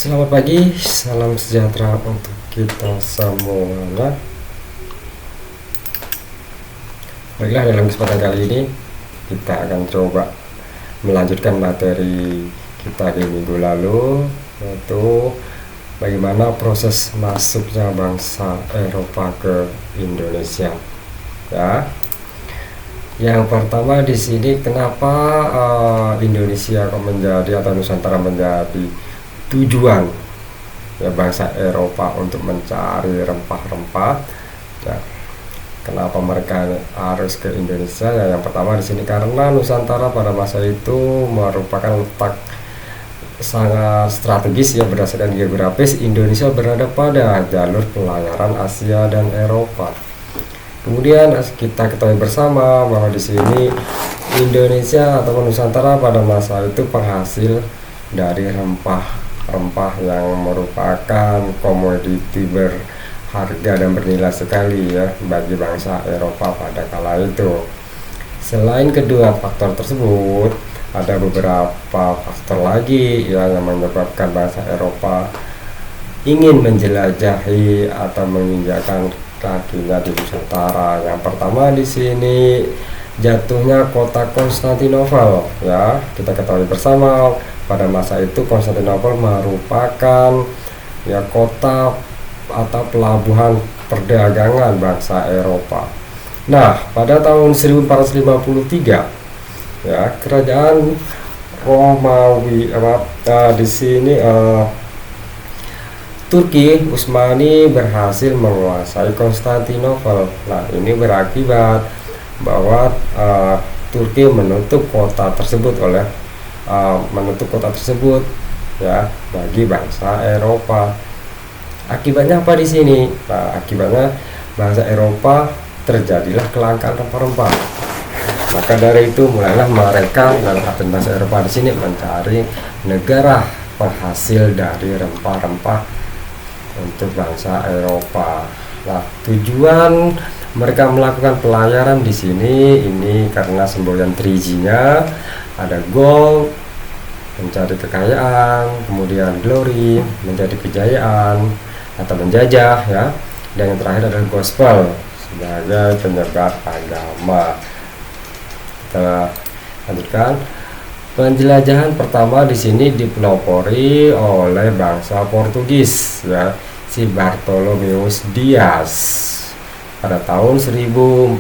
Selamat pagi, salam sejahtera untuk kita semua. Baiklah, dalam kesempatan kali ini kita akan coba melanjutkan materi kita di minggu lalu, yaitu bagaimana proses masuknya bangsa Eropa ke Indonesia. Ya, yang pertama di sini kenapa Indonesia kok menjadi atau Nusantara menjadi tujuan ya bangsa Eropa untuk mencari rempah-rempah. Ya, kenapa mereka harus ke Indonesia? Ya, yang pertama di sini karena Nusantara pada masa itu merupakan letak sangat strategis ya, berdasarkan geografis Indonesia berada pada jalur pelayaran Asia dan Eropa. Kemudian kita ketahui bersama bahwa di sini Indonesia atau Nusantara pada masa itu penghasil dari rempah yang merupakan komoditi berharga dan bernilai sekali ya bagi bangsa Eropa pada kala itu. Selain kedua faktor tersebut, ada beberapa faktor lagi ya yang menyebabkan bangsa Eropa ingin menjelajahi atau menginjakkan kakinya di Nusantara. Yang pertama di sini jatuhnya kota Konstantinopel ya. Kita ketahui bersama pada masa itu Konstantinopel merupakan ya kota atau pelabuhan perdagangan bangsa Eropa. Nah, pada tahun 1453 ya kerajaan Romawi di sini Turki Utsmani berhasil menguasai Konstantinopel. Nah, ini berakibat bahwa Turki menutup kota tersebut ya bagi bangsa Eropa. Akibatnya apa di sini? Nah, akibatnya bangsa Eropa terjadilah kelangkaan rempah-rempah. Maka dari itu mulailah mereka dan bangsa Eropa di sini mencari negara penghasil dari rempah-rempah untuk bangsa Eropa. Nah, tujuan mereka melakukan pelayaran di sini ini karena semboyan 3G-nya ada gold, mencari kekayaan, kemudian glory, menjadi kejayaan atau menjajah ya, dan yang terakhir adalah gospel sebagai penyebar agama. Kita lanjutkan. Penjelajahan pertama di sini dipelopori oleh bangsa Portugis ya, si Bartolomeus Dias pada tahun 1486.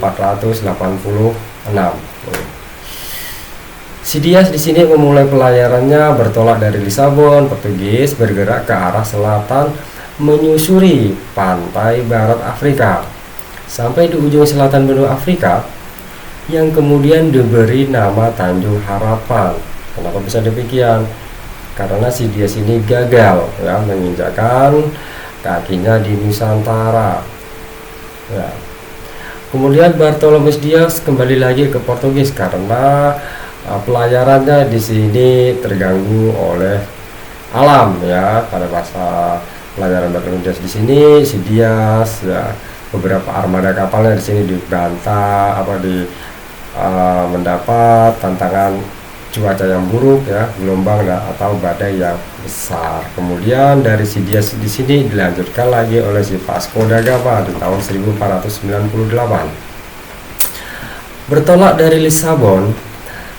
Si Dias di sini memulai pelayarannya bertolak dari Lisabon, Portugis, bergerak ke arah selatan menyusuri pantai barat Afrika sampai di ujung selatan benua Afrika yang kemudian diberi nama Tanjung Harapan. Kenapa bisa demikian? Karena si Dias ini gagal ya menginjakkan kakinya di Nusantara. Ya. Kemudian Bartolomeus Dias kembali lagi ke Portugis karena pelayarannya di sini terganggu oleh alam ya. Pada masa pelayaran Bartolomeus Dias di sini, si Dias ya beberapa armada kapalnya di sini dibantah mendapat tantangan cuaca yang buruk ya, gelombang atau badai yang besar. Kemudian dari si Dias di sini dilanjutkan lagi oleh si Vasco da Gama di tahun 1498. Bertolak dari Lisabon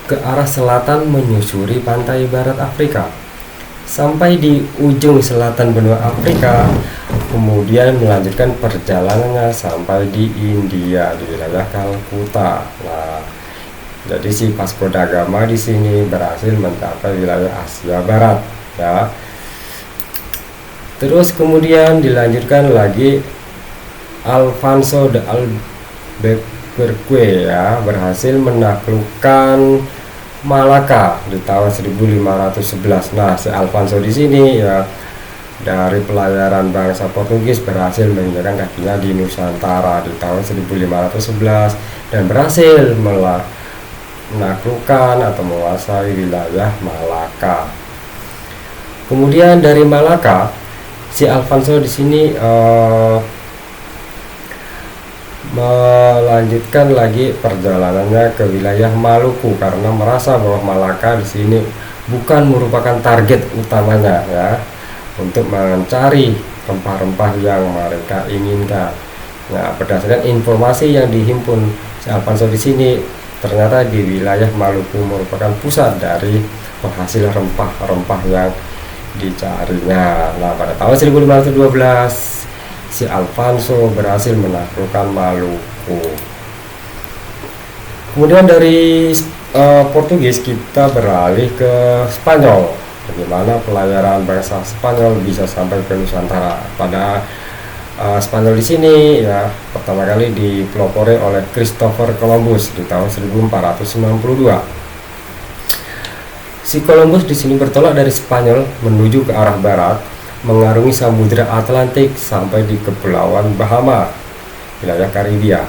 ke arah selatan menyusuri pantai barat Afrika sampai di ujung selatan benua Afrika, kemudian melanjutkan perjalanannya sampai di India di wilayah Kalkuta. Nah, jadi si Vasco da Gama di sini berhasil mencapai wilayah Asia Barat ya. Terus kemudian dilanjutkan lagi Alfonso de Albuquerque ya berhasil menaklukkan Malaka di tahun 1511. Nah, si Alfonso di sini ya dari pelayaran bangsa Portugis berhasil menginjakkan kakinya di Nusantara di tahun 1511 dan berhasil menaklukkan atau menguasai wilayah Malaka. Kemudian dari Malaka, si Alfonso di sini melanjutkan lagi perjalanannya ke wilayah Maluku karena merasa bahwa Malaka di sini bukan merupakan target utamanya ya untuk mencari rempah-rempah yang mereka inginkan. Nah, berdasarkan informasi yang dihimpun si Alfonso di sini, ternyata di wilayah Maluku merupakan pusat dari penghasil rempah-rempah yang dicarinya. Nah, pada tahun 1512 si Alfonso berhasil menaklukkan Maluku. Kemudian dari Portugis kita beralih ke Spanyol. Bagaimana pelayaran bangsa Spanyol bisa sampai ke Nusantara? Pada Spanyol di sini ya pertama kali dipelopori oleh Christopher Columbus di tahun 1492. Si Columbus di sini bertolak dari Spanyol menuju ke arah barat, mengarungi Samudra Atlantik sampai di Kepulauan Bahama, wilayah Karibia.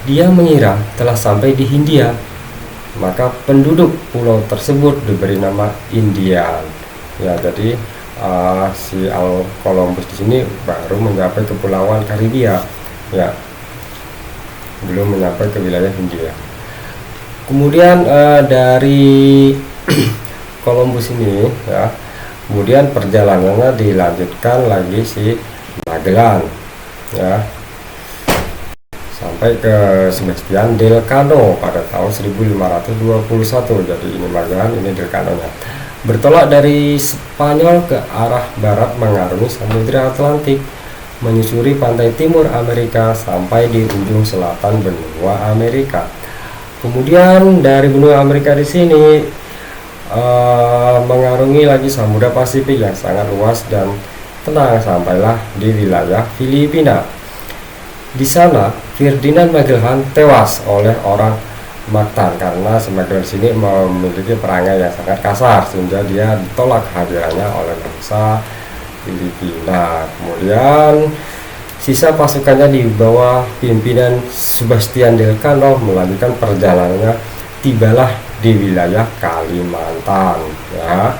Dia mengira telah sampai di Hindia, maka penduduk pulau tersebut diberi nama Indian. Ya, jadi si Columbus di sini baru mencapai Kepulauan Karibia, ya, belum mencapai ke wilayah Hindia. Kemudian dari Columbus ini, ya, kemudian perjalanannya dilanjutkan lagi si Magellan, ya, sampai ke Sebastian Delcano pada tahun 1521. Jadi ini Magellan, ini Delcano-nya. Bertolak dari Spanyol ke arah barat mengarungi Samudra Atlantik, menyusuri pantai timur Amerika sampai di ujung selatan benua Amerika. Kemudian dari benua Amerika di sini mengarungi lagi Samudra Pasifik yang sangat luas dan tenang sampailah di wilayah Filipina. Di sana Ferdinand Magellan tewas oleh orang Mactan karena si Magellan sini memiliki perangai yang sangat kasar sehingga dia ditolak kehadirannya oleh bangsa Filipina. Kemudian sisa pasukannya di bawah pimpinan Sebastian Delcano melanjutkan perjalanannya, tibalah di wilayah Kalimantan, ya.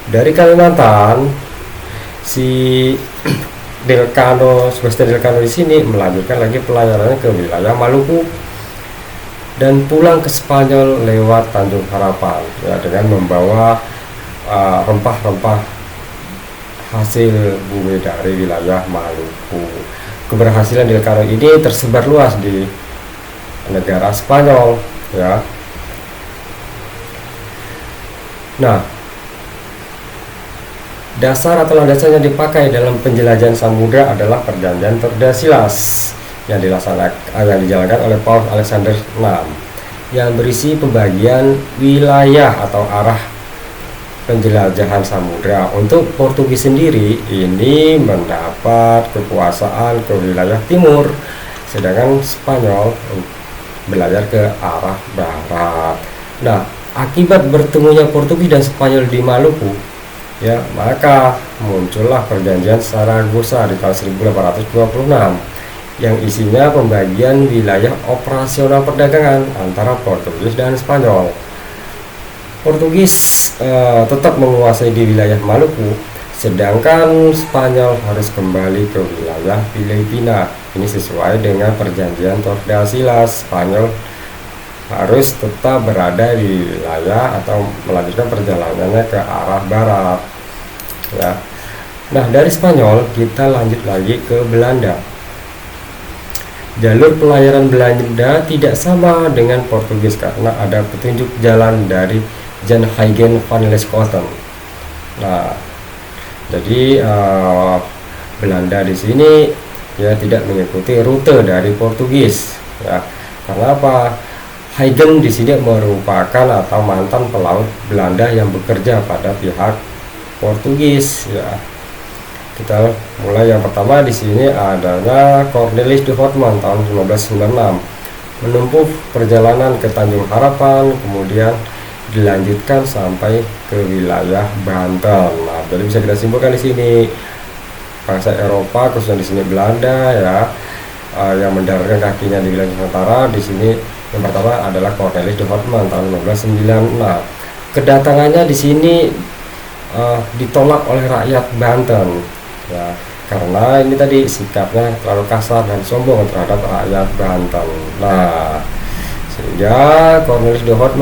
Dari Kalimantan si Sebastian Delcano di sini melanjutkan lagi pelayarannya ke wilayah Maluku dan pulang ke Spanyol lewat Tanjung Harapan, ya, dengan membawa rempah-rempah hasil bumi dari wilayah Maluku. Keberhasilan Delcano ini tersebar luas di negara Spanyol, ya. Nah, dasar atau landasan yang dipakai dalam penjelajahan samudra adalah Perjanjian Tordesillas yang dijalankan oleh Paus Alexander VI, yang berisi pembagian wilayah atau arah penjelajahan samudra. Untuk Portugis sendiri ini mendapat kekuasaan ke wilayah timur, sedangkan Spanyol belajar ke arah barat. Nah, akibat bertemunya Portugis dan Spanyol di Maluku, ya, maka muncullah Perjanjian Saragossa di tahun 1826 yang isinya pembagian wilayah operasional perdagangan antara Portugis dan Spanyol. Portugis tetap menguasai di wilayah Maluku, sedangkan Spanyol harus kembali ke wilayah Filipina. Ini sesuai dengan Perjanjian Tordesillas. Spanyol harus tetap berada di wilayah atau melanjutkan perjalanannya ke arah barat, ya. Nah, dari Spanyol kita lanjut lagi ke Belanda. Jalur pelayaran Belanda tidak sama dengan Portugis karena ada petunjuk jalan dari Jan Huygens van Leeuwenhoek. Nah, jadi Belanda di sini ya tidak mengikuti rute dari Portugis, ya. Karena apa? Huygens di sini merupakan atau mantan pelaut Belanda yang bekerja pada pihak Portugis, ya. Kita mulai yang pertama di sini adalah Cornelis de Houtman tahun 1996 menempuh perjalanan ke Tanjung Harapan, kemudian dilanjutkan sampai ke wilayah Banten. Nah, jadi bisa kita simpulkan di sini bangsa Eropa, khususnya di sini Belanda, ya, yang mendaratkan kakinya di wilayah Nusantara. Di sini yang pertama adalah Cornelis de Houtman tahun 1996. Kedatangannya di sini ditolak oleh rakyat Banten, ya, karena ini tadi sikapnya terlalu kasar dan sombong terhadap rakyat Banten. Nah, sehingga Cornelis de Houtman